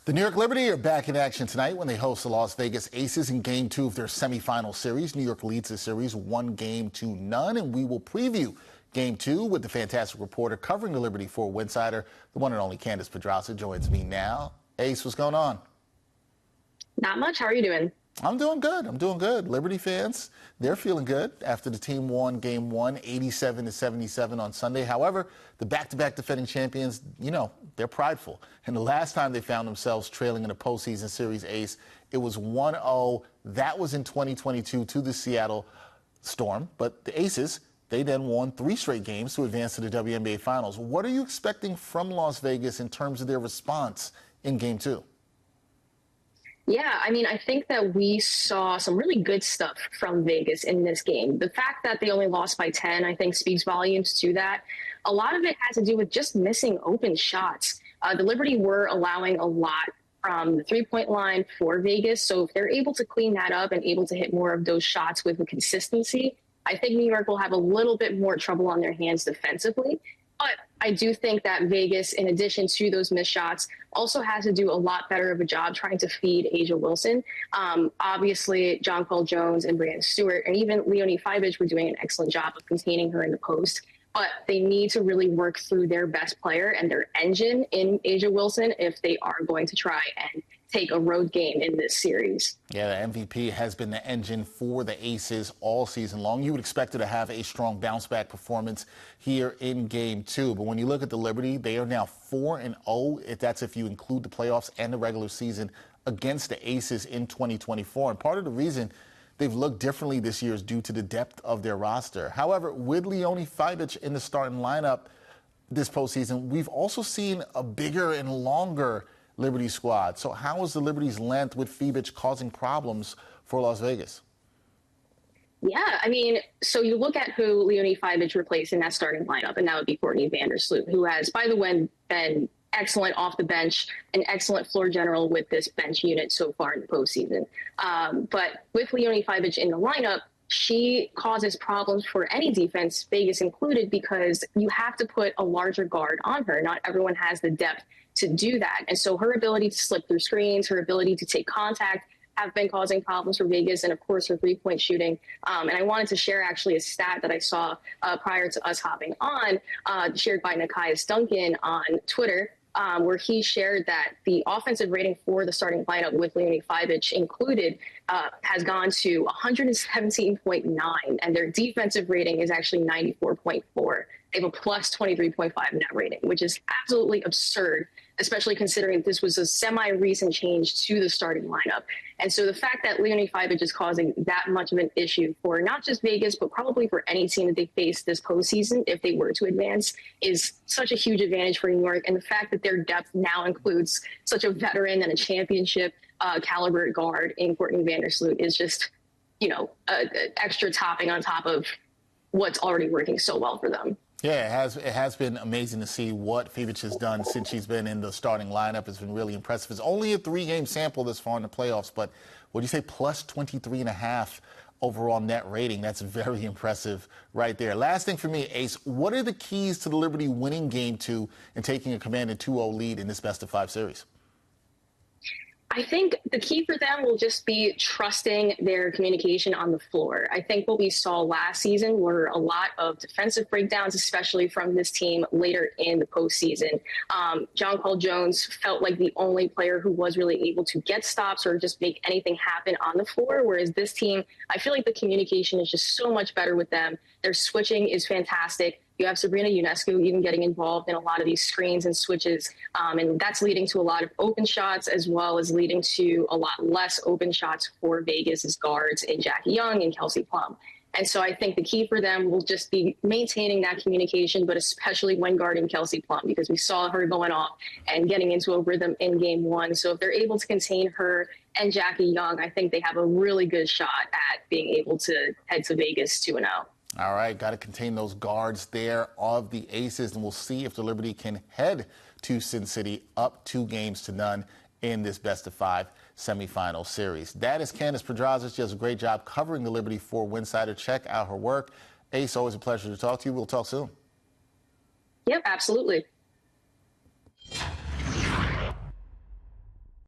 The New York Liberty are back in action tonight when they host the Las Vegas Aces in Game 2 of their semifinal series. New York leads the series 1-0, and we will preview Game 2 with the fantastic reporter covering the Liberty for Winsidr. The one and only Candace Pedraza joins me now. Ace, what's going on? Not much. How are you doing? I'm doing good. Liberty fans, they're feeling good after the team won Game 1, 87-77 on Sunday. However, the back-to-back defending champions, they're prideful. And the last time they found themselves trailing in a postseason series, Ace, it was 1-0. That was in 2022 to the Seattle Storm. But the Aces, they then won 3 straight games to advance to the WNBA Finals. What are you expecting from Las Vegas in terms of their response in Game 2? Yeah, I think that we saw some really good stuff from Vegas in this game. The fact that they only lost by 10, I think, speaks volumes to that. A lot of it has to do with just missing open shots. The Liberty were allowing a lot from the three-point line for Vegas, so if they're able to clean that up and able to hit more of those shots with consistency, I think New York will have a little bit more trouble on their hands defensively. But I do think that Vegas, in addition to those missed shots, also has to do a lot better of a job trying to feed A'ja Wilson. Obviously, Jonquel Jones and Breanna Stewart and even Leonie Fibich were doing an excellent job of containing her in the post. But they need to really work through their best player and their engine in A'ja Wilson if they are going to try and take a road game in this series. Yeah, the MVP has been the engine for the Aces all season long. You would expect her to have a strong bounce-back performance here in Game 2. But when you look at the Liberty, they are now 4-0, if you include the playoffs and the regular season, against the Aces in 2024. And part of the reason they've looked differently this year is due to the depth of their roster. However, with Leonie Fibich in the starting lineup this postseason, we've also seen a bigger and longer Liberty squad. So how is the Liberty's length with Fibich causing problems for Las Vegas? Yeah, so you look at who Leonie Fibich replaced in that starting lineup, and that would be Courtney Vandersloot, who has, by the way, been excellent off the bench, an excellent floor general with this bench unit so far in the postseason. But with Leonie Fibich in the lineup, she causes problems for any defense, Vegas included, because you have to put a larger guard on her. Not everyone has the depth to do that. And so her ability to slip through screens, her ability to take contact have been causing problems for Vegas, and of course her three-point shooting. And I wanted to share actually a stat that I saw prior to us hopping on, shared by Nekias Duncan on Twitter, where he shared that the offensive rating for the starting lineup with Leonie Fibich included has gone to 117.9, and their defensive rating is actually 94.4. They have a plus 23.5 net rating, which is absolutely absurd, especially considering this was a semi-recent change to the starting lineup. And so the fact that Leonie Fibich is causing that much of an issue for not just Vegas, but probably for any team that they face this postseason, if they were to advance, is such a huge advantage for New York. And the fact that their depth now includes such a veteran and a championship caliber guard in Courtney Vandersloot is just, extra topping on top of what's already working so well for them. Yeah, it has been amazing to see what Fibich has done since she's been in the starting lineup. It's been really impressive. It's only a 3-game sample this far in the playoffs, but what do you say, plus 23.5 overall net rating? That's very impressive right there. Last thing for me, Ace, what are the keys to the Liberty winning Game 2 and taking a commanding 2-0 lead in this best-of-5 series? I think the key for them will just be trusting their communication on the floor. I think what we saw last season were a lot of defensive breakdowns, especially from this team later in the postseason. Jonquel Jones felt like the only player who was really able to get stops or just make anything happen on the floor, whereas this team, I feel like the communication is just so much better with them. Their switching is fantastic. You have Sabrina Ionescu even getting involved in a lot of these screens and switches, and that's leading to a lot of open shots as well as leading to a lot less open shots for Vegas' guards in Jackie Young and Kelsey Plum. And so I think the key for them will just be maintaining that communication, but especially when guarding Kelsey Plum, because we saw her going off and getting into a rhythm in Game 1. So if they're able to contain her and Jackie Young, I think they have a really good shot at being able to head to Vegas 2-0. All right, got to contain those guards there of the Aces, and we'll see if the Liberty can head to Sin City up 2-0 in this best-of-5 semifinal series. That is Candace Pedraza. She does a great job covering the Liberty for Winsidr. Check out her work. Ace, always a pleasure to talk to you. We'll talk soon. Yep, absolutely.